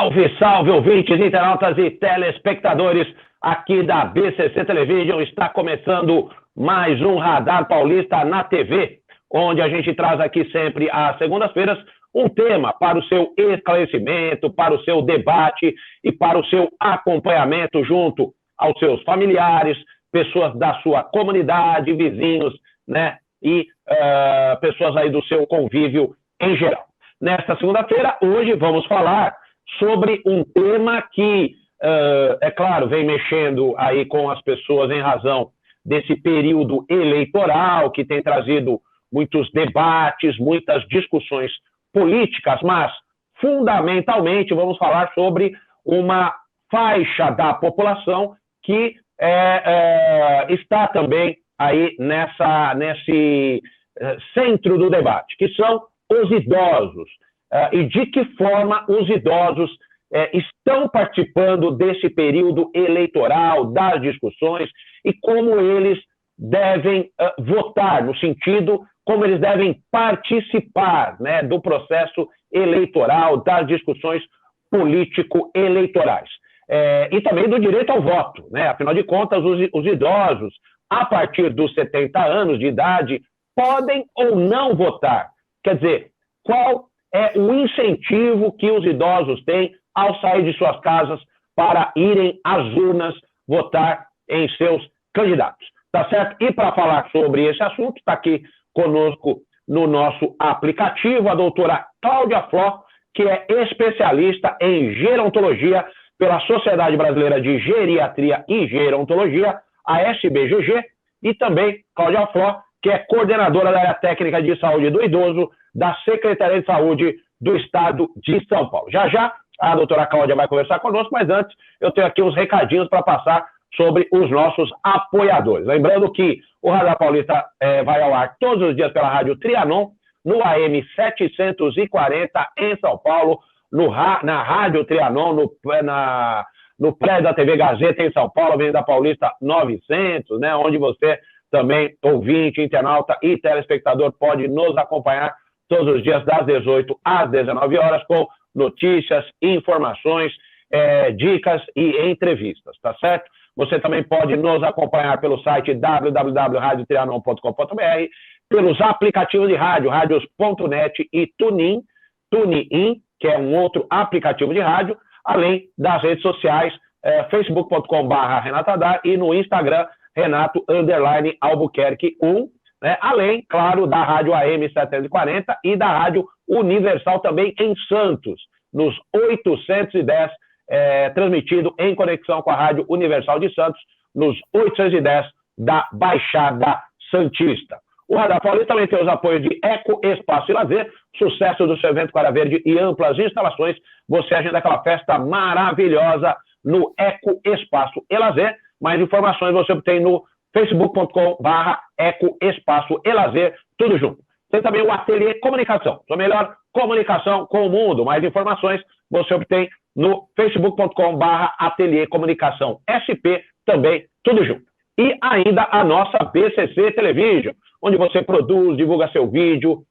Salve, salve, ouvintes, internautas e telespectadores aqui da BCC Television. Está começando mais um Radar Paulista na TV, onde a gente traz aqui sempre às segundas-feiras um tema para o seu esclarecimento, para o seu debate e para o seu acompanhamento junto aos seus familiares, pessoas da sua comunidade, vizinhos, né? E pessoas aí do seu convívio em geral. Nesta segunda-feira, hoje, vamos falar sobre um tema que, é claro, vem mexendo aí com as pessoas em razão desse período eleitoral que tem trazido muitos debates, muitas discussões políticas, mas, fundamentalmente, vamos falar sobre uma faixa da população que está também aí nesse centro do debate, que são os idosos. E de que forma os idosos estão participando desse período eleitoral, das discussões, e como eles devem votar, no sentido como eles devem participar, né, do processo eleitoral, das discussões político-eleitorais. E também do direito ao voto, né? Afinal de contas, os idosos, a partir dos 70 anos de idade, podem ou não votar. Quer dizer, qual é o incentivo que os idosos têm ao sair de suas casas para irem às urnas votar em seus candidatos, tá certo? E para falar sobre esse assunto, está aqui conosco no nosso aplicativo a doutora Cláudia Fló, que é especialista em gerontologia pela Sociedade Brasileira de Geriatria e Gerontologia, a SBGG, e também Cláudia Fló, que é coordenadora da área técnica de saúde do idoso da Secretaria de Saúde do Estado de São Paulo. Já a doutora Cláudia vai conversar conosco, mas antes eu tenho aqui uns recadinhos para passar sobre os nossos apoiadores. Lembrando que o Radar Paulista vai ao ar todos os dias pela Rádio Trianon, no AM 740 em São Paulo, na Rádio Trianon, no prédio da TV Gazeta em São Paulo, Avenida Paulista 900, né, onde você também, ouvinte, internauta e telespectador, pode nos acompanhar todos os dias das 18 às 19 horas com notícias, informações, dicas e entrevistas, tá certo? Você também pode nos acompanhar pelo site www.radiotrianon.com.br, pelos aplicativos de rádio, radios.net e TuneIn, que é um outro aplicativo de rádio, além das redes sociais, facebook.com/renatadar e no Instagram, Renato_Albuquerque1, né? Além, claro, da Rádio AM 740 e da Rádio Universal também em Santos, nos 810, transmitido em conexão com a Rádio Universal de Santos, nos 810 da Baixada Santista. O Radar Paulista também tem os apoios de Eco Espaço e Lazer, sucesso do seu evento Cara Verde e amplas instalações. Você agenda aquela festa maravilhosa no Eco Espaço e Lazer. Mais informações você obtém no facebook.com/Eco Espaço e Lazer, tudo junto. Tem também o Ateliê Comunicação, sua melhor comunicação com o mundo. Mais informações você obtém no facebook.com/Ateliê Comunicação SP, também tudo junto. E ainda a nossa BCC Television, onde você produz, divulga seu vídeo,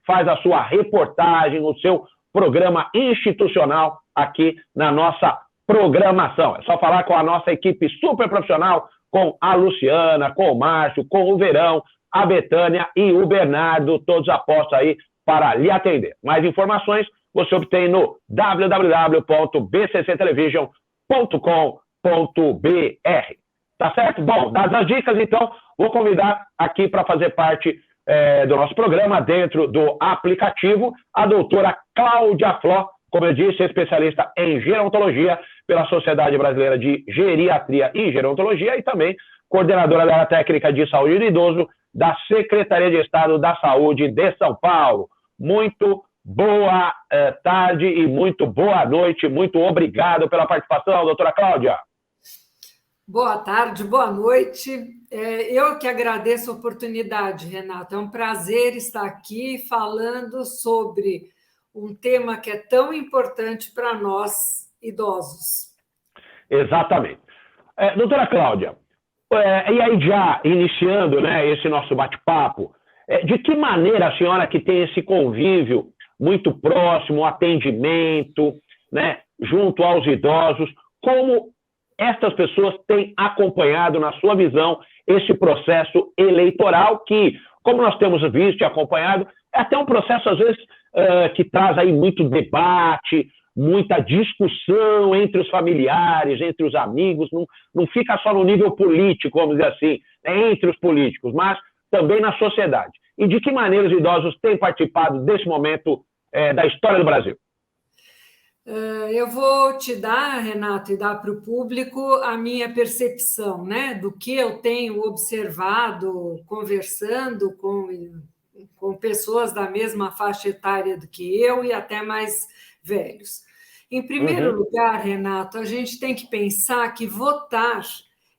faz a sua reportagem, o seu programa institucional aqui na nossa programação. É só falar com a nossa equipe super profissional, com a Luciana, com o Márcio, com o Verão, a Betânia e o Bernardo, todos apostos aí para lhe atender. Mais informações você obtém no www.bcctelevision.com.br. Tá certo? Bom, dadas as dicas, então, vou convidar aqui para fazer parte do nosso programa, dentro do aplicativo, a doutora Cláudia Fló, como eu disse, especialista em gerontologia pela Sociedade Brasileira de Geriatria e Gerontologia e também coordenadora da área técnica de saúde do idoso da Secretaria de Estado da Saúde de São Paulo. Muito boa tarde e muito boa noite. Muito obrigado pela participação, doutora Cláudia. Boa tarde, boa noite. Eu que agradeço a oportunidade, Renato. É um prazer estar aqui falando sobre um tema que é tão importante para nós, idosos. Exatamente. Doutora Cláudia, e aí já iniciando, né, esse nosso bate-papo, de que maneira a senhora que tem esse convívio muito próximo, atendimento, né, junto aos idosos, como estas pessoas têm acompanhado, na sua visão, esse processo eleitoral que, como nós temos visto e acompanhado, é até um processo, às vezes, que traz aí muito debate, muita discussão entre os familiares, entre os amigos, não fica só no nível político, vamos dizer assim, entre os políticos, mas também na sociedade. E de que maneira os idosos têm participado desse momento da história do Brasil? Eu vou te dar, Renato, e dar para o público a minha percepção, né, do que eu tenho observado, conversando com pessoas da mesma faixa etária do que eu e até mais velhos. Em primeiro lugar, Renato, a gente tem que pensar que votar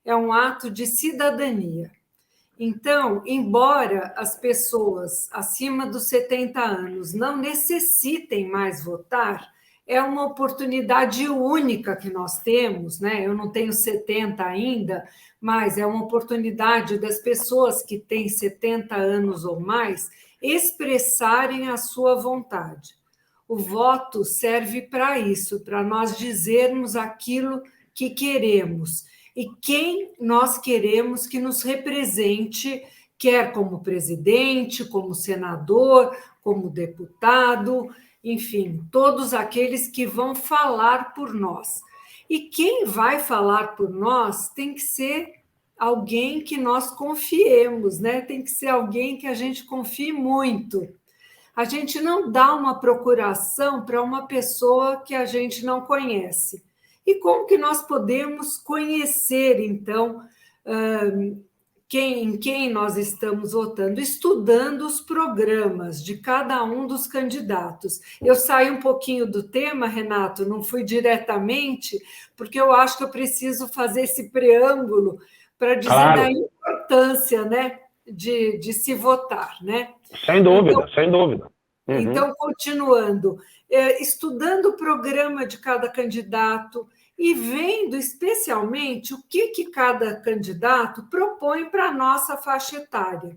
é um ato de cidadania. Então, embora as pessoas acima dos 70 anos não necessitem mais votar, é uma oportunidade única que nós temos, né? Eu não tenho 70 ainda, mas é uma oportunidade das pessoas que têm 70 anos ou mais expressarem a sua vontade. O voto serve para isso, para nós dizermos aquilo que queremos e quem nós queremos que nos represente, quer como presidente, como senador, como deputado, enfim, todos aqueles que vão falar por nós. E quem vai falar por nós tem que ser alguém que nós confiemos, né? Tem que ser alguém que a gente confie muito. A gente não dá uma procuração para uma pessoa que a gente não conhece. E como que nós podemos conhecer, então, em quem nós estamos votando? Estudando os programas de cada um dos candidatos. Eu saí um pouquinho do tema, Renato, não fui diretamente, porque eu acho que eu preciso fazer esse preâmbulo para dizer da importância, né, de se votar, né? Sem dúvida, sem dúvida. Então, continuando, estudando o programa de cada candidato e vendo especialmente o que cada candidato propõe para a nossa faixa etária.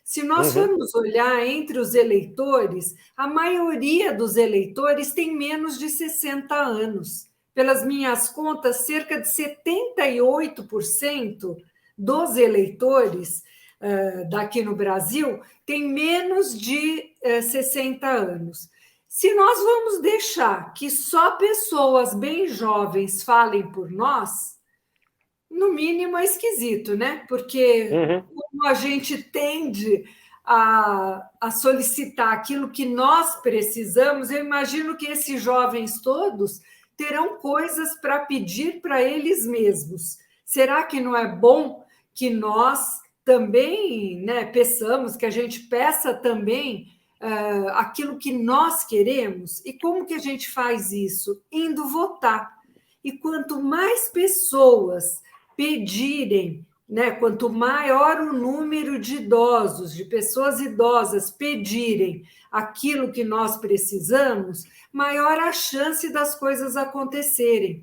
Se nós formos olhar entre os eleitores, a maioria dos eleitores tem menos de 60 anos. Pelas minhas contas, cerca de 78% dos eleitores daqui no Brasil tem menos de 60 anos. Se nós vamos deixar que só pessoas bem jovens falem por nós, no mínimo é esquisito, né? Porque como a gente tende a solicitar aquilo que nós precisamos, eu imagino que esses jovens todos terão coisas para pedir para eles mesmos. Será que não é bom que nós também, né, peçamos, que a gente peça também aquilo que nós queremos? E como que a gente faz isso? Indo votar. E quanto mais pessoas pedirem, né, quanto maior o número de idosos, de pessoas idosas pedirem aquilo que nós precisamos, maior a chance das coisas acontecerem.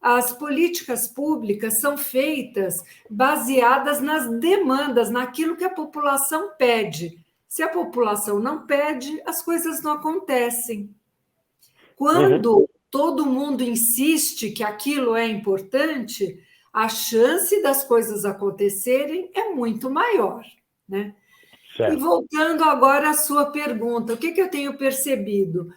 As políticas públicas são feitas baseadas nas demandas, naquilo que a população pede. Se a população não pede, as coisas não acontecem. Quando todo mundo insiste que aquilo é importante, a chance das coisas acontecerem é muito maior, né? Certo. E voltando agora à sua pergunta, o que eu tenho percebido?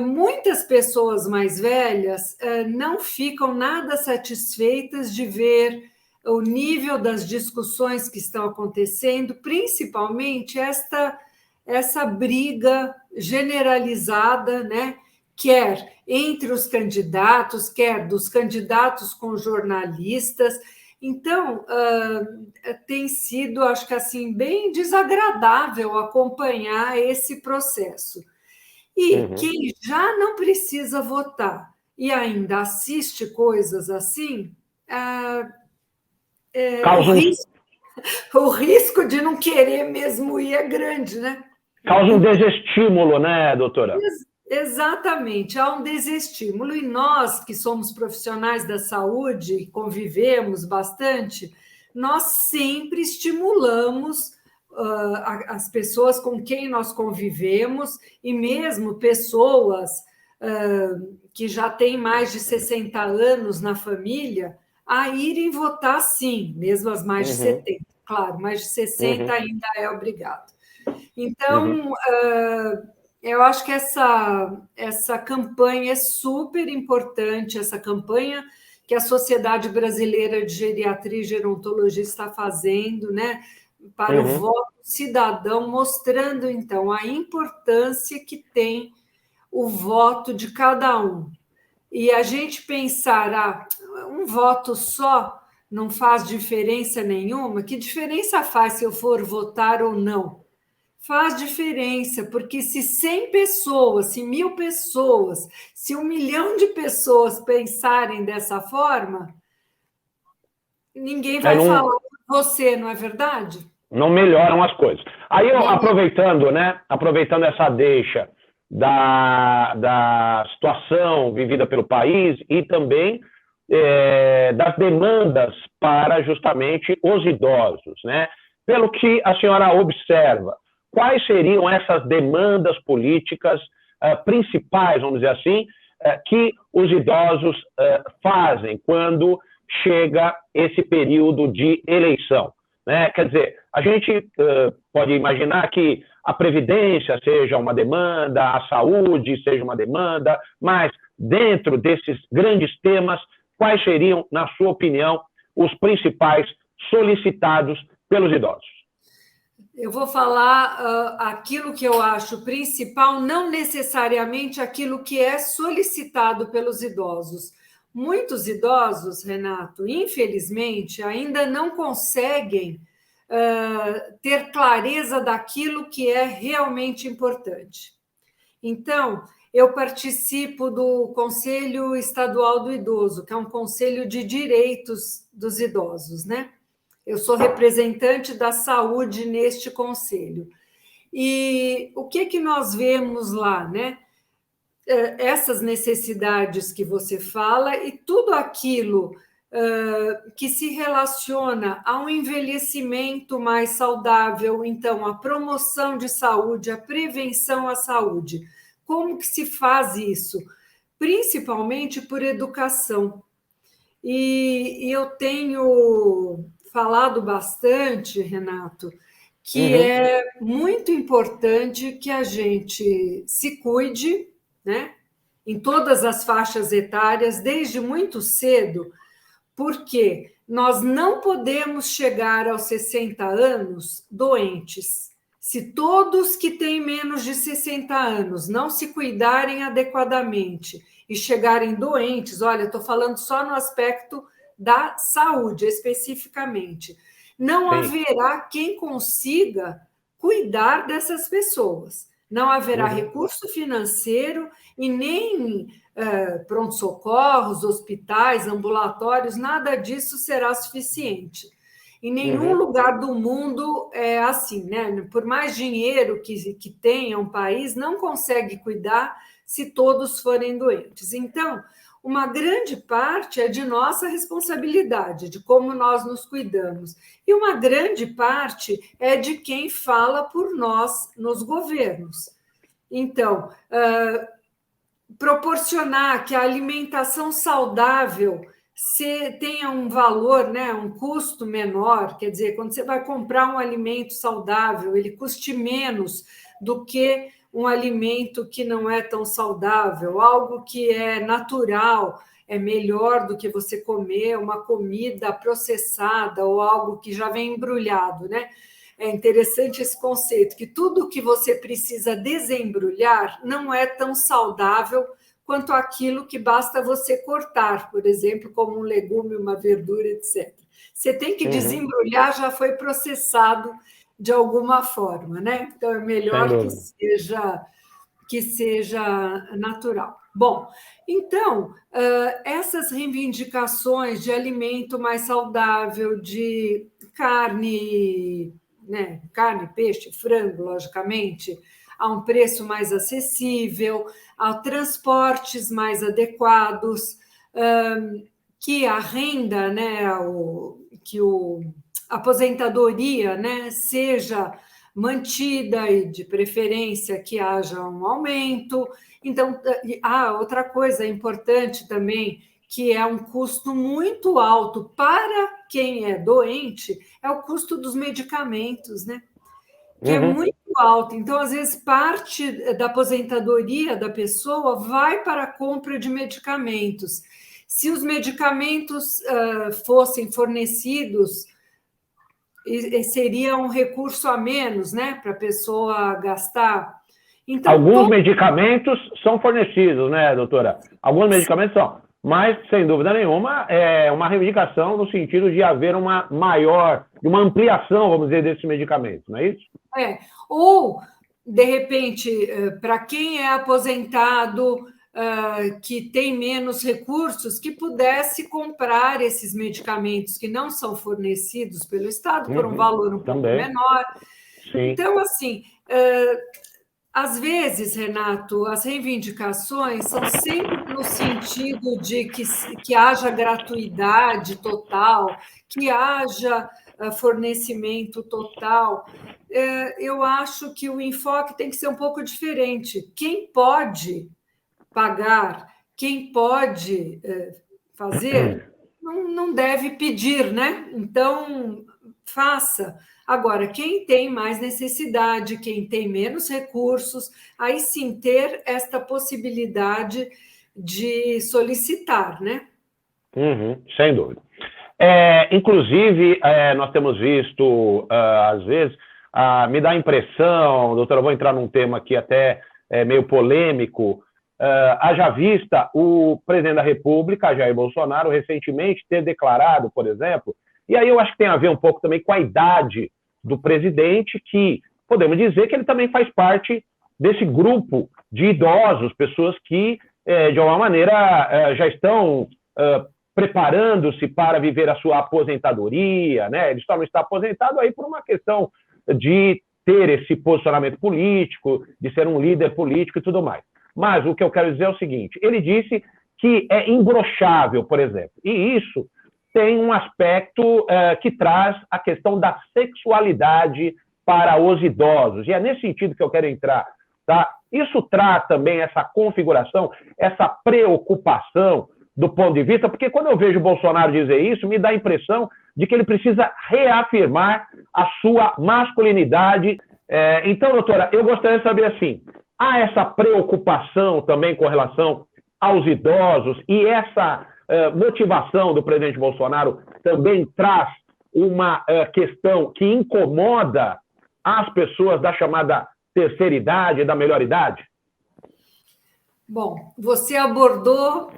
Muitas pessoas mais velhas não ficam nada satisfeitas de ver o nível das discussões que estão acontecendo, principalmente essa briga generalizada, né? Quer entre os candidatos, quer dos candidatos com jornalistas. Então, tem sido, acho que assim, bem desagradável acompanhar esse processo. E quem já não precisa votar e ainda assiste coisas assim, o risco de não querer mesmo ir é grande, né? Causa um desestímulo, né, doutora? Exatamente, há um desestímulo. E nós, que somos profissionais da saúde, convivemos bastante, nós sempre estimulamos as pessoas com quem nós convivemos, e mesmo pessoas que já têm mais de 60 anos na família a irem votar sim, mesmo as mais de 70. Claro, mais de 60 ainda é obrigado. Então, eu acho que essa campanha é super importante, essa campanha que a Sociedade Brasileira de Geriatria e Gerontologia está fazendo, né, para o voto cidadão, mostrando, então, a importância que tem o voto de cada um. E a gente pensar, um voto só não faz diferença nenhuma, que diferença faz se eu for votar ou não? Faz diferença, porque se 100 pessoas, se 1.000 pessoas, se 1 milhão de pessoas pensarem dessa forma, ninguém vai falar por você, não é verdade? Não melhoram as coisas. Aí, aproveitando essa deixa da situação vivida pelo país e também das demandas para justamente os idosos, né? Pelo que a senhora observa, quais seriam essas demandas políticas principais, vamos dizer assim, que os idosos fazem quando chega esse período de eleição, né? Quer dizer, a gente pode imaginar que a previdência seja uma demanda, a saúde seja uma demanda, mas dentro desses grandes temas, quais seriam, na sua opinião, os principais solicitados pelos idosos? Eu vou falar aquilo que eu acho principal, não necessariamente aquilo que é solicitado pelos idosos. Muitos idosos, Renato, infelizmente, ainda não conseguem ter clareza daquilo que é realmente importante. Então, eu participo do Conselho Estadual do Idoso, que é um conselho de direitos dos idosos, né? Eu sou representante da saúde neste conselho. E o que nós vemos lá, né? Essas necessidades que você fala e tudo aquilo que se relaciona a um envelhecimento mais saudável, então, a promoção de saúde, a prevenção à saúde. Como que se faz isso? Principalmente por educação. E eu tenho falado bastante, Renato, que é muito importante que a gente se cuide, né? Em todas as faixas etárias, desde muito cedo, porque nós não podemos chegar aos 60 anos doentes. Se todos que têm menos de 60 anos não se cuidarem adequadamente e chegarem doentes, olha, estou falando só no aspecto da saúde, especificamente, não haverá quem consiga cuidar dessas pessoas. Não haverá recurso financeiro e nem pronto-socorros, hospitais, ambulatórios, nada disso será suficiente. Em nenhum lugar do mundo é assim, né? Por mais dinheiro que tenha um país, não consegue cuidar se todos forem doentes. Então, uma grande parte é de nossa responsabilidade, de como nós nos cuidamos. E uma grande parte é de quem fala por nós nos governos. Então, proporcionar que a alimentação saudável tenha um valor, né, um custo menor, quer dizer, quando você vai comprar um alimento saudável, ele custe menos do que um alimento que não é tão saudável, algo que é natural, é melhor do que você comer uma comida processada ou algo que já vem embrulhado, né? É interessante esse conceito, que tudo que você precisa desembrulhar não é tão saudável quanto aquilo que basta você cortar, por exemplo, como um legume, uma verdura, etc. Você tem que desembrulhar, já foi processado de alguma forma, né? Então, é melhor que seja natural. Bom, então, essas reivindicações de alimento mais saudável, de carne, né? Carne, peixe, frango, logicamente, a um preço mais acessível, a transportes mais adequados, que a renda, né, a aposentadoria, né, seja mantida e, de preferência, que haja um aumento. Então, outra coisa importante também, que é um custo muito alto para quem é doente, é o custo dos medicamentos, né? Que é muito alto. Então, às vezes, parte da aposentadoria da pessoa vai para a compra de medicamentos. Se os medicamentos fossem fornecidos, seria um recurso a menos, né, para a pessoa gastar. Então, alguns medicamentos são fornecidos, né, doutora? Alguns medicamentos são, mas, sem dúvida nenhuma, é uma reivindicação no sentido de haver uma ampliação, vamos dizer, desses medicamentos, não é isso? Ou, de repente, para quem é aposentado, que tem menos recursos, que pudesse comprar esses medicamentos que não são fornecidos pelo Estado por um valor um pouco menor. Sim. Então, assim, às vezes, Renato, as reivindicações são sempre no sentido de que haja gratuidade total, que haja fornecimento total. Eu acho que o enfoque tem que ser um pouco diferente. Quem pode pagar, quem pode fazer, não deve pedir, né? Então, faça. Agora, quem tem mais necessidade, quem tem menos recursos, aí sim ter esta possibilidade de solicitar, né? Sem dúvida. Inclusive, nós temos visto, às vezes, me dá a impressão, doutora, eu vou entrar num tema aqui até meio polêmico, haja vista o presidente da República, Jair Bolsonaro, recentemente ter declarado, por exemplo, e aí eu acho que tem a ver um pouco também com a idade do presidente, que podemos dizer que ele também faz parte desse grupo de idosos, pessoas que, de alguma maneira, já estão preparando-se para viver a sua aposentadoria, né? Ele só não está aposentado aí por uma questão de ter esse posicionamento político, de ser um líder político e tudo mais. Mas o que eu quero dizer é o seguinte, ele disse que é imbrochável, por exemplo, e isso tem um aspecto que traz a questão da sexualidade para os idosos, e é nesse sentido que eu quero entrar, tá? Isso traz também essa configuração, essa preocupação do ponto de vista, porque quando eu vejo o Bolsonaro dizer isso, me dá a impressão de que ele precisa reafirmar a sua masculinidade. Então, doutora, eu gostaria de saber assim, há essa preocupação também com relação aos idosos e essa motivação do presidente Bolsonaro também traz uma questão que incomoda as pessoas da chamada terceira idade, da melhor idade? Bom, você abordou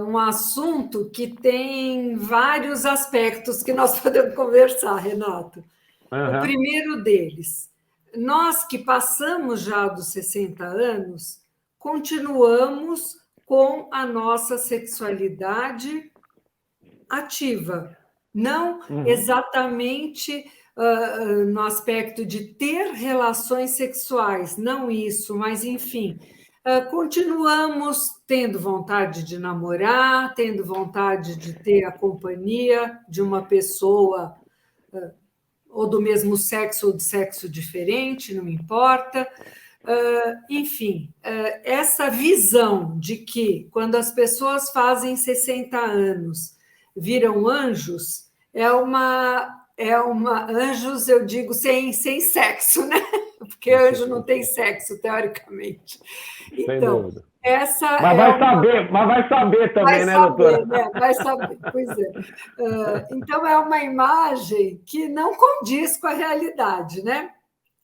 um assunto que tem vários aspectos que nós podemos conversar, Renato. O primeiro deles, nós que passamos já dos 60 anos, continuamos com a nossa sexualidade ativa, não exatamente no aspecto de ter relações sexuais, não isso, mas enfim, continuamos tendo vontade de namorar, tendo vontade de ter a companhia de uma pessoa ou do mesmo sexo ou de sexo diferente, não importa. Enfim, essa visão de que quando as pessoas fazem 60 anos viram anjos, anjos, eu digo, sem sexo, né? Porque anjo não tem sexo, teoricamente. Então, essa mas vai saber também, né, doutora? Vai saber, pois é. Então, é uma imagem que não condiz com a realidade, né?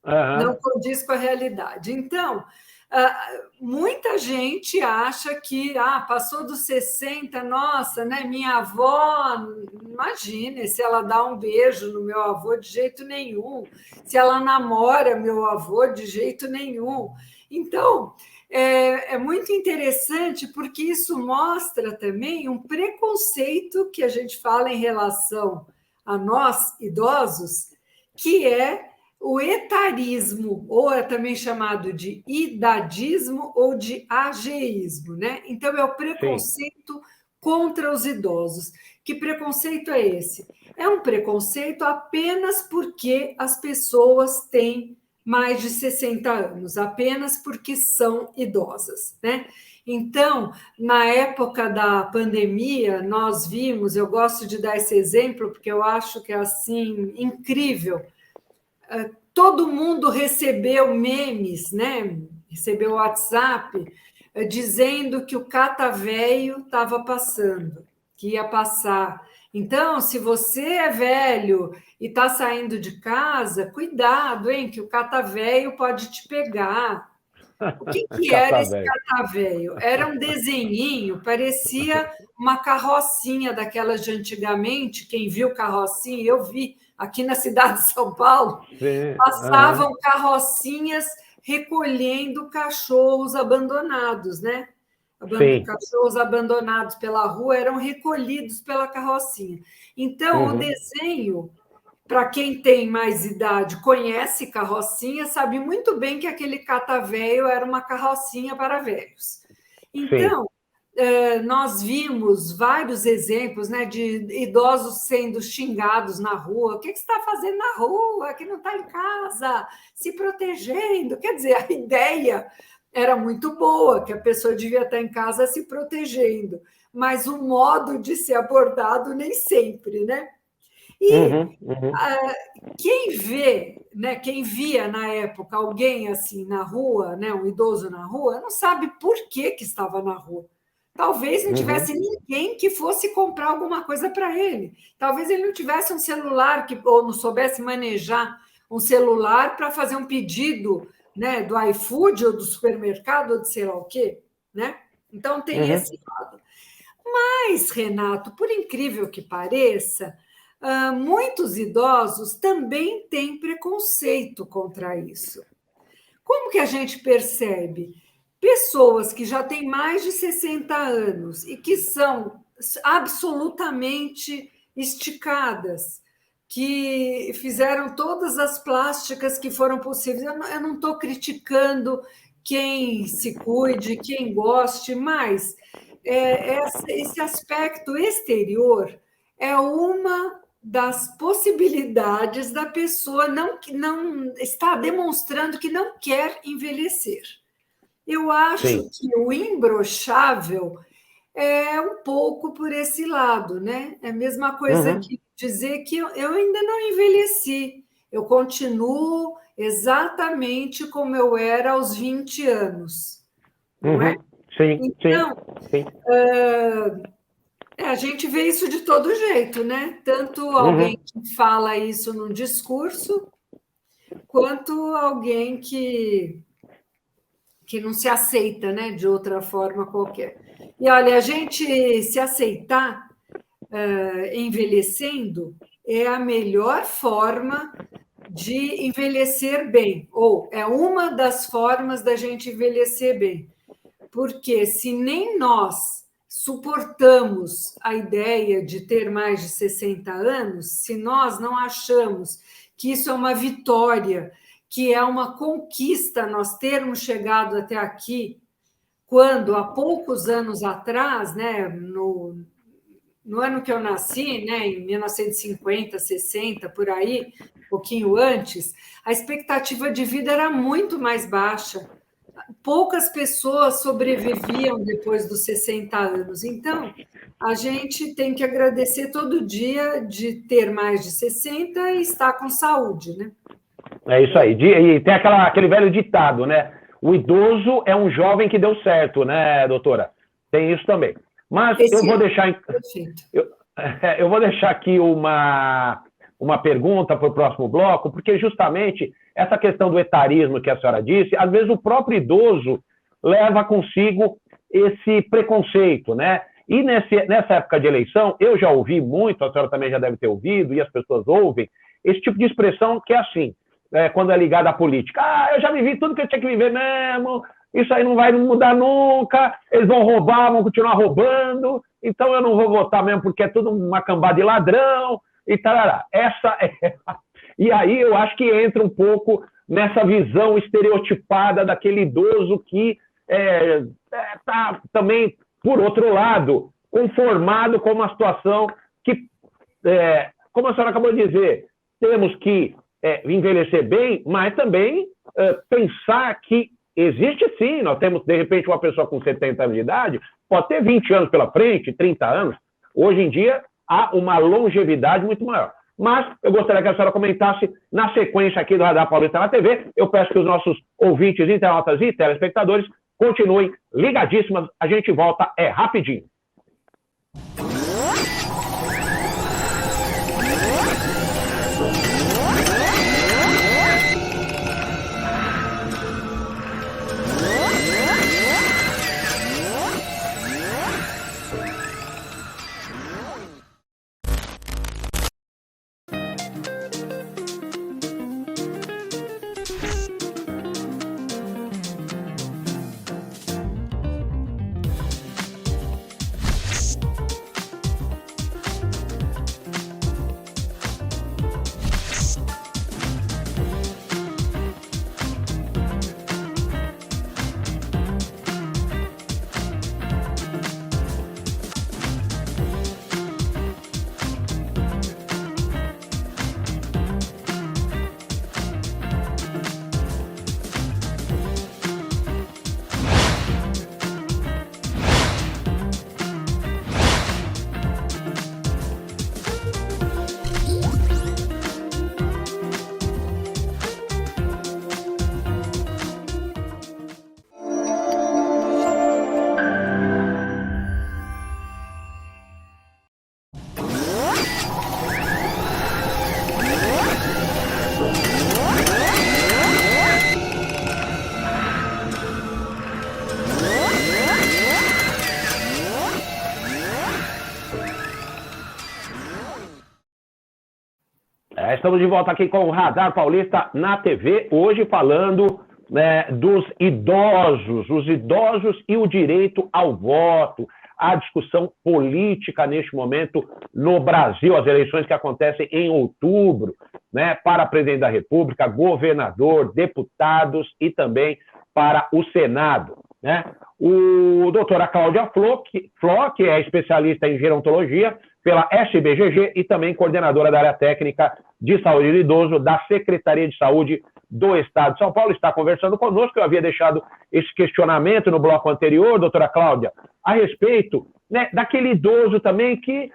Não condiz com a realidade. Então, muita gente acha que passou dos 60, nossa, né? Minha avó, imagine se ela dá um beijo no meu avô, de jeito nenhum. Se ela namora meu avô, de jeito nenhum. Então, é muito interessante porque isso mostra também um preconceito que a gente fala em relação a nós, idosos, que é o etarismo, ou é também chamado de idadismo ou de ageísmo, né? Então, é o preconceito contra os idosos. Que preconceito é esse? É um preconceito apenas porque as pessoas têm mais de 60 anos, apenas porque são idosas, né? Então, na época da pandemia, nós vimos, eu gosto de dar esse exemplo, porque eu acho que é assim incrível. Todo mundo recebeu memes, né? Recebeu WhatsApp dizendo que o catavéio estava passando, que ia passar. Então, se você é velho e está saindo de casa, cuidado, hein, que o catavéio pode te pegar. O que era esse Catavéio. catavéio? Era um desenhinho, parecia uma carrocinha daquelas de antigamente. Quem viu carrocinha, eu vi aqui na cidade de São Paulo, Sim. passavam carrocinhas recolhendo cachorros abandonados, né? Sim. Cachorros abandonados pela rua eram recolhidos pela carrocinha. Então, o desenho, para quem tem mais idade, conhece carrocinha, sabe muito bem que aquele catavéio era uma carrocinha para velhos. Então, nós vimos vários exemplos, né, de idosos sendo xingados na rua. O que você está fazendo na rua? Que não está em casa, se protegendo. Quer dizer, a ideia era muito boa, que a pessoa devia estar em casa se protegendo, mas o modo de ser abordado nem sempre, né? E quem vê, né, quem via na época alguém assim na rua, né, um idoso na rua, não sabe por que estava na rua. Talvez não tivesse ninguém que fosse comprar alguma coisa para ele. Talvez ele não tivesse um celular ou não soubesse manejar um celular para fazer um pedido, né, do iFood ou do supermercado ou de sei lá o quê, né? Então tem esse lado. Mas, Renato, por incrível que pareça, muitos idosos também têm preconceito contra isso. Como que a gente percebe? Pessoas que já têm mais de 60 anos e que são absolutamente esticadas, que fizeram todas as plásticas que foram possíveis. Eu não estou criticando quem se cuide, quem goste, mas esse aspecto exterior é uma das possibilidades da pessoa não está demonstrando que não quer envelhecer. Eu acho que o imbrochável é um pouco por esse lado, né? É a mesma coisa que dizer que eu ainda não envelheci, eu continuo exatamente como eu era aos 20 anos, não é? Sim, Então, sim. a gente vê isso de todo jeito, né? Tanto alguém que fala isso num discurso, quanto alguém que não se aceita, né, de outra forma qualquer. E olha, a gente se aceitar envelhecendo é a melhor forma de envelhecer bem, ou é uma das formas da gente envelhecer bem. Porque se nem nós suportamos a ideia de ter mais de 60 anos, se nós não achamos que isso é uma vitória, que é uma conquista nós termos chegado até aqui, quando há poucos anos atrás, né, no ano que eu nasci, né, em 1950, 60, por aí, um pouquinho antes, a expectativa de vida era muito mais baixa. Poucas pessoas sobreviviam depois dos 60 anos. Então, a gente tem que agradecer todo dia de ter mais de 60 e estar com saúde, né? É isso aí. E tem aquele velho ditado, né? O idoso é um jovem que deu certo, né, doutora? Tem isso também. Mas eu vou deixar... Eu vou deixar aqui uma pergunta para o próximo bloco, porque justamente essa questão do etarismo que a senhora disse, às vezes o próprio idoso leva consigo esse preconceito, né? E nessa época de eleição, eu já ouvi muito, a senhora também já deve ter ouvido, e as pessoas ouvem, esse tipo de expressão que é assim, quando é ligado à política. Eu já vivi tudo que eu tinha que viver mesmo, isso aí não vai mudar nunca, eles vão roubar, vão continuar roubando, então eu não vou votar mesmo porque é tudo uma cambada de ladrão, e tarará. E aí eu acho que entra um pouco nessa visão estereotipada daquele idoso que está também, por outro lado, conformado com uma situação que, como a senhora acabou de dizer, temos que envelhecer bem, mas também pensar que existe sim, nós temos, de repente, uma pessoa com 70 anos de idade, pode ter 20 anos pela frente, 30 anos. Hoje em dia, há uma longevidade muito maior. Mas eu gostaria que a senhora comentasse na sequência aqui do Radar Paulista na TV. Eu peço que os nossos ouvintes, internautas e telespectadores continuem ligadíssimas. A gente volta rapidinho. Estamos de volta aqui com o Radar Paulista na TV, hoje falando dos idosos, os idosos e o direito ao voto, a discussão política neste momento no Brasil, as eleições que acontecem em outubro, para presidente da República, governador, deputados e também para o Senado. O doutora Cláudia Fló, que é especialista em gerontologia pela SBGG e também coordenadora da área técnica de saúde do idoso da Secretaria de Saúde do Estado de São Paulo, está conversando conosco. Eu havia deixado esse questionamento no bloco anterior, doutora Cláudia, a respeito daquele idoso também que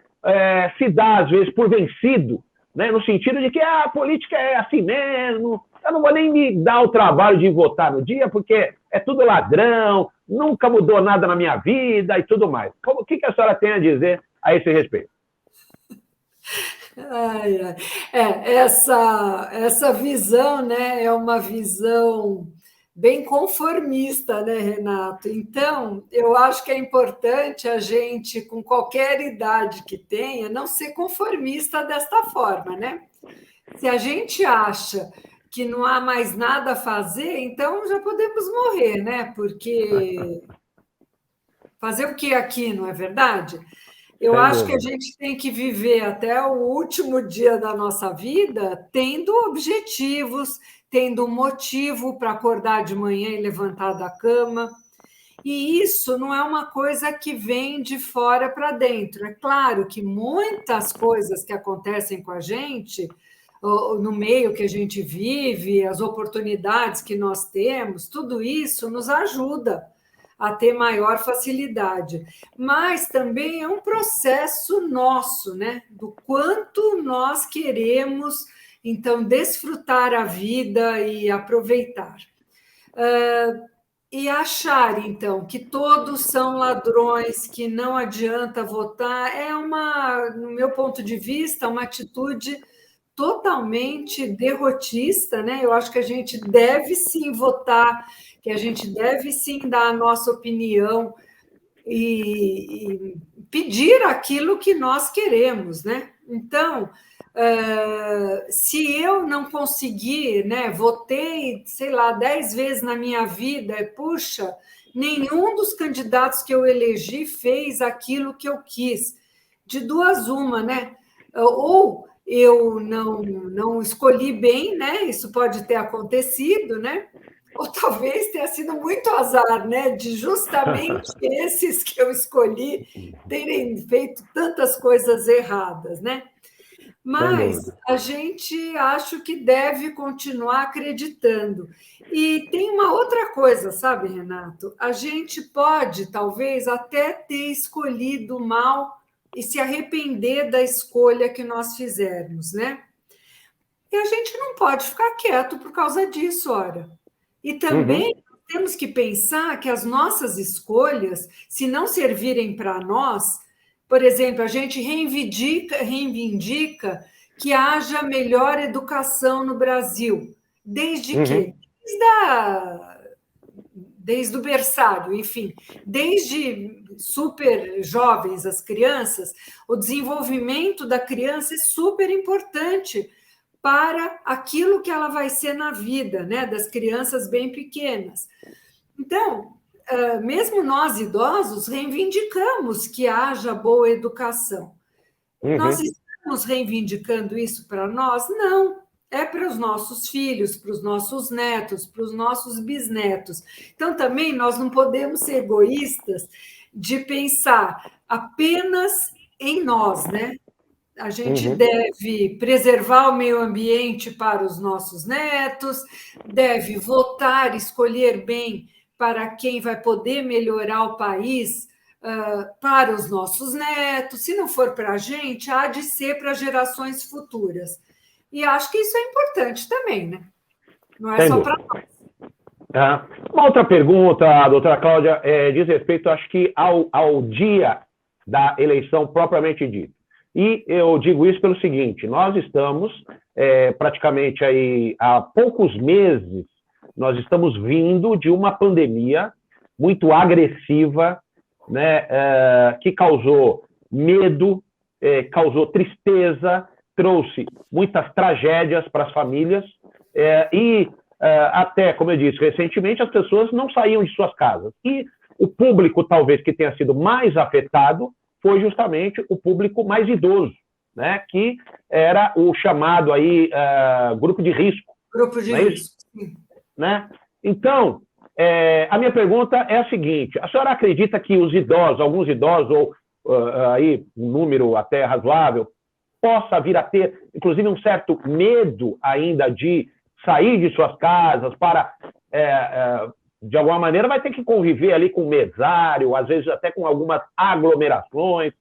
se dá, às vezes, por vencido, no sentido de que a política é assim mesmo, eu não vou nem me dar o trabalho de votar no dia, porque é tudo ladrão, nunca mudou nada na minha vida e tudo mais. O que a senhora tem a dizer a esse respeito? Essa visão, é uma visão bem conformista, Renato? Então, eu acho que é importante a gente, com qualquer idade que tenha, não ser conformista desta forma, Se a gente acha que não há mais nada a fazer, então já podemos morrer, Porque fazer o que aqui, não é verdade? Eu acho que a gente tem que viver até o último dia da nossa vida tendo objetivos, tendo um motivo para acordar de manhã e levantar da cama. E isso não é uma coisa que vem de fora para dentro. É claro que muitas coisas que acontecem com a gente, no meio que a gente vive, as oportunidades que nós temos, tudo isso nos ajuda a ter maior facilidade. Mas também é um processo nosso, Do quanto nós queremos, então, desfrutar a vida e aproveitar. E achar, então, que todos são ladrões, que não adianta votar, no meu ponto de vista, uma atitude totalmente derrotista, Eu acho que a gente deve sim votar, que a gente deve sim dar a nossa opinião e pedir aquilo que nós queremos, Então, se eu não conseguir, votei, 10 vezes na minha vida, puxa, nenhum dos candidatos que eu elegi fez aquilo que eu quis. De duas uma, Ou eu não escolhi bem, Isso pode ter acontecido, Ou talvez tenha sido muito azar, De justamente esses que eu escolhi terem feito tantas coisas erradas, sem Mas dúvida. a gente acho que deve continuar acreditando. E tem uma outra coisa, sabe, Renato? A gente pode, talvez, até ter escolhido mal e se arrepender da escolha que nós fizermos, né? E a gente não pode ficar quieto por causa disso, ora. E Uhum, também temos que pensar que as nossas escolhas, se não servirem para nós, por exemplo, a gente reivindica que haja melhor educação no Brasil. Desde uhum, que? Desde o berçário, enfim, desde super jovens, as crianças, o desenvolvimento da criança é super importante para aquilo que ela vai ser na vida, né, das crianças bem pequenas. Então, mesmo nós idosos reivindicamos que haja boa educação. Nós uhum. estamos reivindicando isso para nós? Não. É para os nossos filhos, para os nossos netos, para os nossos bisnetos. Então, também nós não podemos ser egoístas de pensar apenas em nós, né? A gente Uhum. deve preservar o meio ambiente para os nossos netos, deve votar, escolher bem para quem vai poder melhorar o país para os nossos netos. Se não for para a gente, há de ser para gerações futuras. E acho que isso é importante também, né? Não é Sem só para. dúvida. Tá? Uma outra pergunta, doutora Cláudia, diz respeito, acho que, ao dia da eleição propriamente dito. E eu digo isso pelo seguinte: nós estamos praticamente aí há poucos meses, nós estamos vindo de uma pandemia muito agressiva, né, que causou medo, causou tristeza, trouxe muitas tragédias para as famílias e até, como eu disse, recentemente as pessoas não saíam de suas casas. E o público, talvez, que tenha sido mais afetado foi justamente o público mais idoso, né? Que era o chamado aí grupo de risco, Grupo de não é isso? risco. Sim. Né? Então, a minha pergunta é a seguinte: a senhora acredita que os idosos, alguns idosos, ou aí um número até razoável, possa vir a ter, inclusive, um certo medo ainda de sair de suas casas para, de alguma maneira, vai ter que conviver ali com mesário, às vezes até com algumas aglomerações.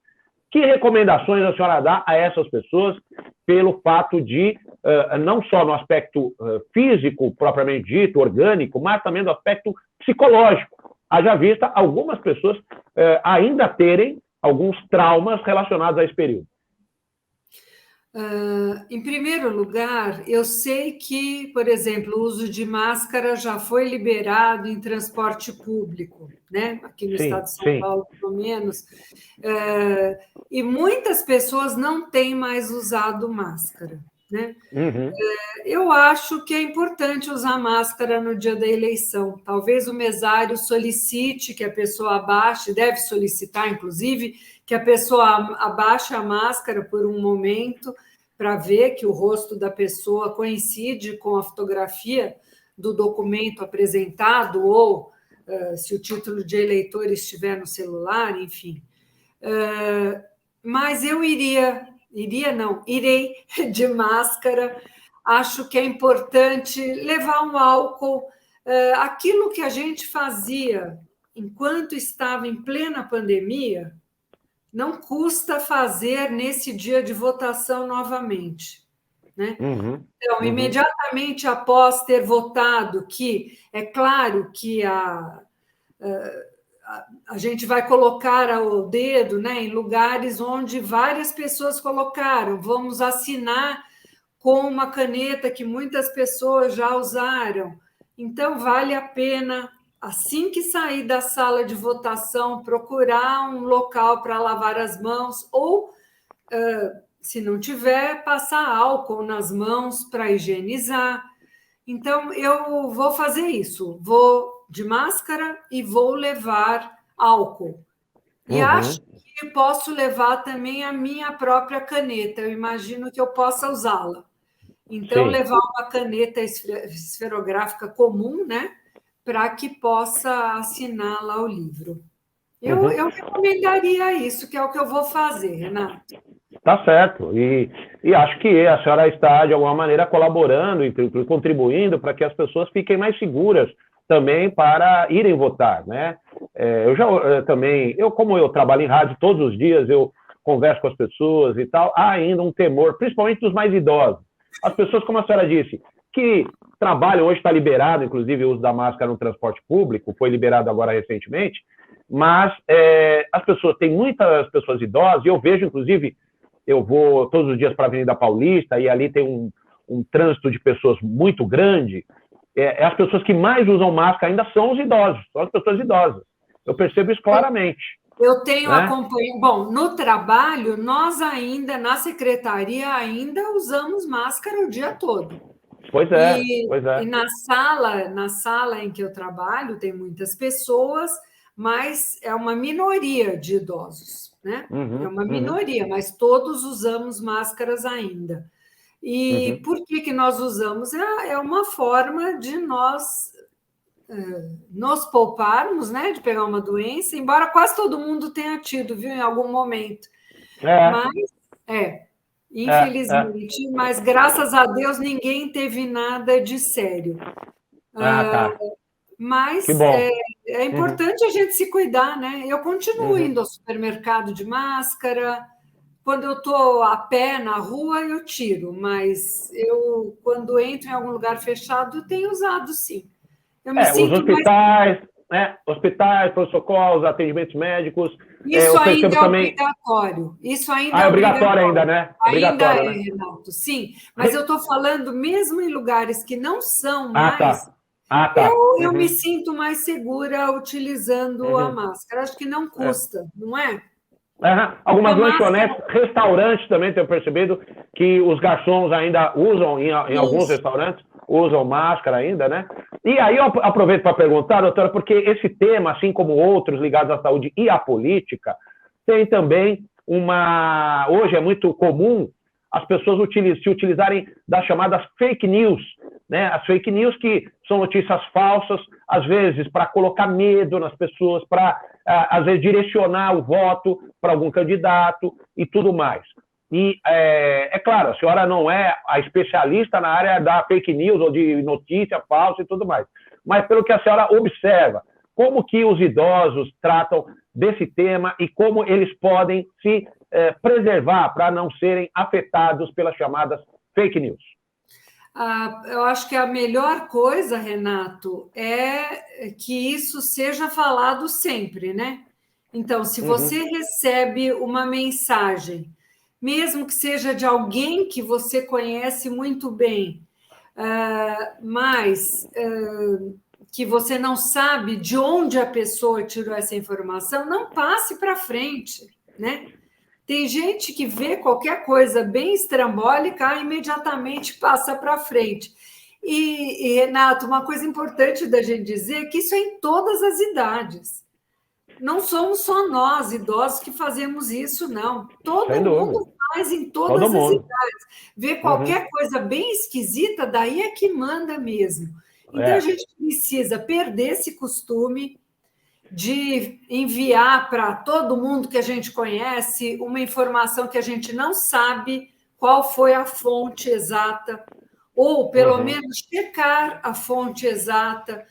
Que recomendações a senhora dá a essas pessoas pelo fato de, não só no aspecto físico, propriamente dito, orgânico, mas também no aspecto psicológico? Haja vista algumas pessoas ainda terem alguns traumas relacionados a esse período. Em primeiro lugar, eu sei que, por exemplo, o uso de máscara já foi liberado em transporte público, né? Aqui no estado Sim, de São sim. Paulo, pelo menos, e muitas pessoas não têm mais usado máscara, né? Uhum. Eu acho que é importante usar máscara no dia da eleição. Talvez o mesário solicite que a pessoa abaixe, deve solicitar, inclusive, que a pessoa abaixe a máscara por um momento para ver que o rosto da pessoa coincide com a fotografia do documento apresentado ou se o título de eleitor estiver no celular, enfim. Mas eu irei de máscara. Acho que é importante levar um álcool. Aquilo que a gente fazia enquanto estava em plena pandemia, não custa fazer nesse dia de votação novamente, né? Uhum. Então, Uhum. imediatamente após ter votado, que é claro que a gente vai colocar o dedo, né, em lugares onde várias pessoas colocaram. Vamos assinar com uma caneta que muitas pessoas já usaram. Então, vale a pena, assim que sair da sala de votação, procurar um local para lavar as mãos ou, se não tiver, passar álcool nas mãos para higienizar. Então, eu vou fazer isso. Vou de máscara e vou levar álcool. E acho Uhum. que posso levar também a minha própria caneta. Eu imagino que eu possa usá-la. Então, Sim. levar uma caneta esferográfica comum, né? Para que possa assinar lá o livro. Eu, Uhum. eu recomendaria isso, que é o que eu vou fazer, Renato. Tá certo. E acho que a senhora está, de alguma maneira, colaborando e contribuindo para que as pessoas fiquem mais seguras também para irem votar, né? Eu já também, como eu trabalho em rádio todos os dias, eu converso com as pessoas e tal, há ainda um temor, principalmente dos mais idosos. As pessoas, como a senhora disse, que trabalham, hoje está liberado, inclusive, o uso da máscara no transporte público, foi liberado agora recentemente, mas as pessoas, tem muitas pessoas idosas, e eu vejo, inclusive, eu vou todos os dias para a Avenida Paulista, e ali tem um trânsito de pessoas muito grande, as pessoas que mais usam máscara ainda são os idosos, são as pessoas idosas. Eu percebo isso claramente. Eu tenho né? acompanhado. Bom, no trabalho, nós ainda, na secretaria, ainda usamos máscara o dia todo. Pois é. E na sala em que eu trabalho, tem muitas pessoas, mas é uma minoria de idosos, né? É uma minoria, mas todos usamos máscaras ainda. E por que nós usamos? É uma forma de nós nos pouparmos, né, de pegar uma doença, embora quase todo mundo tenha tido, viu, em algum momento. Mas, infelizmente, mas graças a Deus ninguém teve nada de sério. Tá. Mas Que bom. é importante a gente se cuidar, né? Eu continuo indo ao supermercado de máscara. Quando eu estou a pé na rua, eu tiro, mas eu, quando entro em algum lugar fechado, eu tenho usado, sim. Eu me Os sinto hospitais, hospitais, protocolos, atendimentos médicos. Isso eu ainda percebo é também. obrigatório. Isso ainda É é obrigatório ainda, obrigatório. né? Ainda Obrigatório, é, né? Renato, sim. Mas eu estou falando, mesmo em lugares que não são Tá. mais, Tá. eu me sinto mais segura utilizando a máscara. Acho que não custa, não é? Algumas A máscara. lanchonetes, restaurantes também tenho percebido que os garçons ainda usam, em alguns Isso. restaurantes, usam máscara ainda, né? E aí eu aproveito para perguntar, doutora, porque esse tema, assim como outros ligados à saúde e à política, tem também hoje é muito comum as pessoas se utilizarem das chamadas fake news, né? As fake news que são notícias falsas, às vezes para colocar medo nas pessoas, para, às vezes, direcionar o voto para algum candidato e tudo mais. E, claro, a senhora não é a especialista na área da fake news ou de notícia falsa e tudo mais, mas pelo que a senhora observa, como que os idosos tratam desse tema e como eles podem se preservar para não serem afetados pelas chamadas fake news? Eu acho que a melhor coisa, Renato, é que isso seja falado sempre, né? Então, se você recebe uma mensagem, mesmo que seja de alguém que você conhece muito bem, mas que você não sabe de onde a pessoa tirou essa informação, não passe para frente, né? Tem gente que vê qualquer coisa bem estrambólica, imediatamente passa para frente. Renato, uma coisa importante da gente dizer é que isso é em todas as idades. Não somos só nós, idosos, que fazemos isso, não. Todo mundo faz em todas as idades. Vê qualquer coisa bem esquisita, daí é que manda mesmo. Então, a gente precisa perder esse costume de enviar para todo mundo que a gente conhece uma informação que a gente não sabe qual foi a fonte exata, ou pelo menos checar a fonte exata.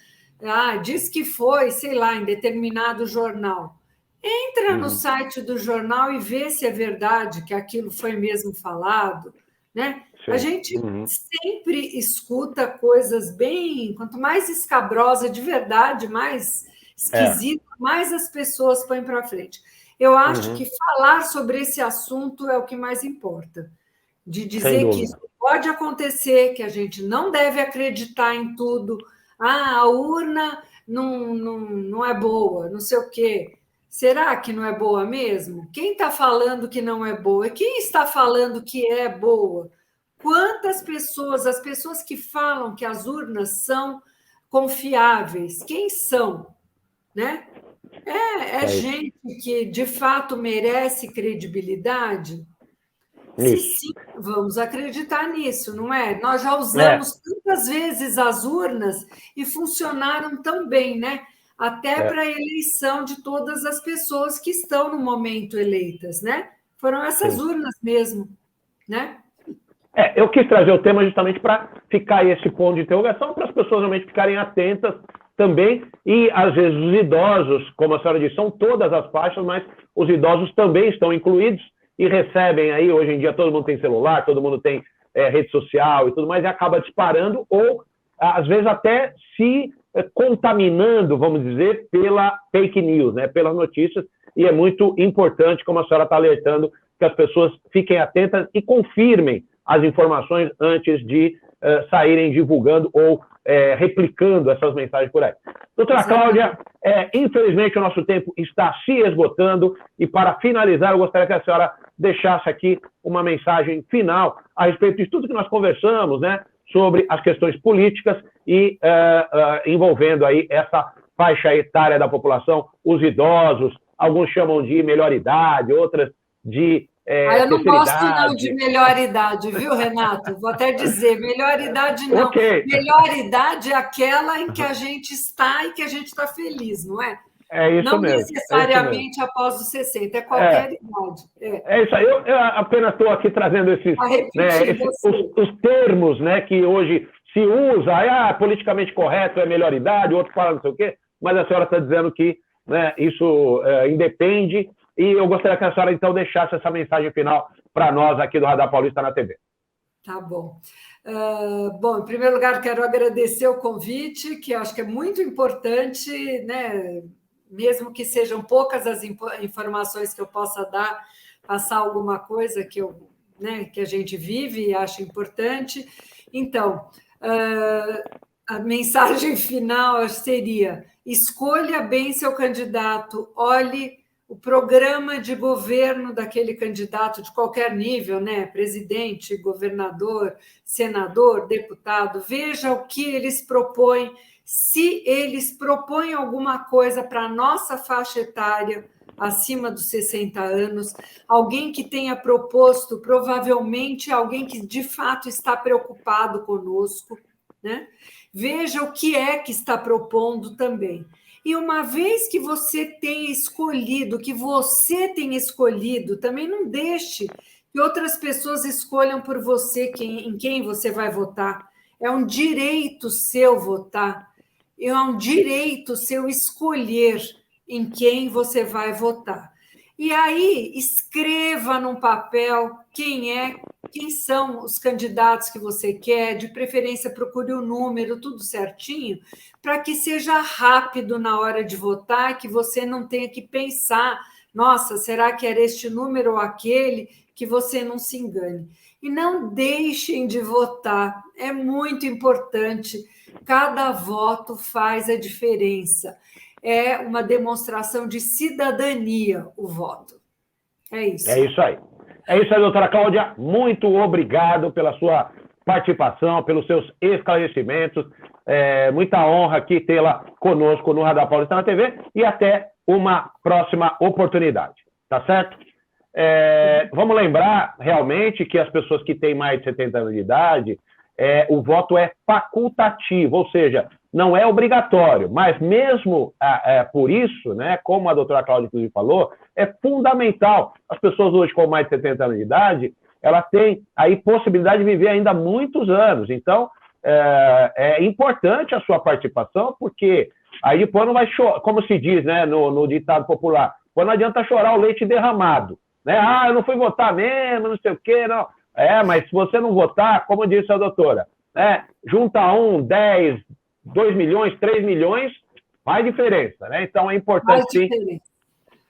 Diz que foi, sei lá, em determinado jornal. Entra no site do jornal e vê se é verdade que aquilo foi mesmo falado, né? Sim. A gente sempre escuta coisas bem... Quanto mais escabrosa de verdade, mais esquisito, mais as pessoas põem para frente. Eu acho que falar sobre esse assunto é o que mais importa. De dizer que isso pode acontecer, que a gente não deve acreditar em tudo. A urna não é boa, não sei o quê. Será que não é boa mesmo? Quem está falando que não é boa? E quem está falando que é boa? Quantas pessoas, as pessoas que falam que as urnas são confiáveis, quem são? Né? Gente que de fato merece credibilidade? Se sim, vamos acreditar nisso, não é? Nós já usamos tantas vezes as urnas e funcionaram tão bem, né? Até para a eleição de todas as pessoas que estão no momento eleitas, né? Foram essas urnas mesmo, né? Eu quis trazer o tema justamente para ficar aí esse ponto de interrogação, para as pessoas realmente ficarem atentas também, e às vezes os idosos, como a senhora disse, são todas as faixas, mas os idosos também estão incluídos e recebem aí, hoje em dia todo mundo tem celular, todo mundo tem rede social e tudo mais, e acaba disparando, ou às vezes até se contaminando, vamos dizer, pela fake news, né, pelas notícias, e é muito importante, como a senhora está alertando, que as pessoas fiquem atentas e confirmem as informações antes de saírem divulgando ou replicando essas mensagens por aí. Doutora Cláudia, infelizmente o nosso tempo está se esgotando, e para finalizar eu gostaria que a senhora deixasse aqui uma mensagem final a respeito de tudo que nós conversamos, né, sobre as questões políticas e envolvendo aí essa faixa etária da população, os idosos, alguns chamam de melhor idade, outras de eu não gosto não de melhor idade, viu, Renato? Vou até dizer, melhor idade não. Okay. Melhor idade é aquela em que a gente está e que a gente está feliz, não é? É isso não mesmo. necessariamente após os 60, é qualquer idade. É isso aí. Eu apenas estou aqui trazendo os termos, né, que hoje se usa, politicamente correto é melhor idade, outro fala não sei o quê, mas a senhora está dizendo que, né, isso independe. E eu gostaria que a senhora, então, deixasse essa mensagem final para nós aqui do Radar Paulista na TV. Tá bom. Bom, em primeiro lugar, quero agradecer o convite, que acho que é muito importante, né? Mesmo que sejam poucas as informações que eu possa dar, passar alguma coisa que a gente vive e acho importante. Então, a mensagem final seria: escolha bem seu candidato, olhe o programa de governo daquele candidato de qualquer nível, né? Presidente, governador, senador, deputado, veja o que eles propõem, se eles propõem alguma coisa para a nossa faixa etária, acima dos 60 anos, alguém que tenha proposto, provavelmente alguém que de fato está preocupado conosco, né? Veja o que é que está propondo também. E uma vez que você tenha escolhido, também não deixe que outras pessoas escolham por você em quem você vai votar. É um direito seu votar, é um direito seu escolher em quem você vai votar. E aí, escreva num papel quem são os candidatos que você quer, de preferência procure o número, tudo certinho, para que seja rápido na hora de votar, que você não tenha que pensar, nossa, será que era este número ou aquele, que você não se engane. E não deixem de votar, é muito importante, cada voto faz a diferença. É uma demonstração de cidadania o voto. É isso. É isso aí. É isso aí, doutora Cláudia. Muito obrigado pela sua participação, pelos seus esclarecimentos. Muita honra aqui tê-la conosco no Radar Paulista na TV, e até uma próxima oportunidade. Tá certo? Vamos lembrar realmente que as pessoas que têm mais de 70 anos de idade, o voto é facultativo, ou seja, não é obrigatório, mas mesmo por isso, né, como a doutora Cláudia inclusive falou, é fundamental. As pessoas hoje com mais de 70 anos de idade, elas têm aí possibilidade de viver ainda muitos anos. Então, é importante a sua participação, porque aí depois não vai chorar, como se diz, né, no ditado popular, depois não adianta chorar o leite derramado, né? Eu não fui votar mesmo, não sei o quê, não. Mas se você não votar, como disse a doutora, junta 10, 2 milhões, 3 milhões, faz diferença, né? Então é importante sim.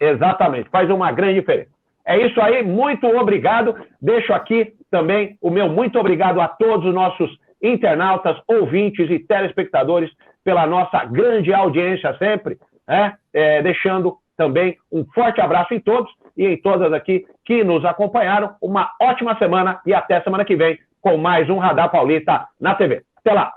Exatamente, faz uma grande diferença. É isso aí, muito obrigado. Deixo aqui também o meu muito obrigado a todos os nossos internautas, ouvintes e telespectadores pela nossa grande audiência sempre, né? Deixando também um forte abraço em todos e em todas aqui que nos acompanharam. Uma ótima semana e até semana que vem com mais um Radar Paulista na TV. Até lá!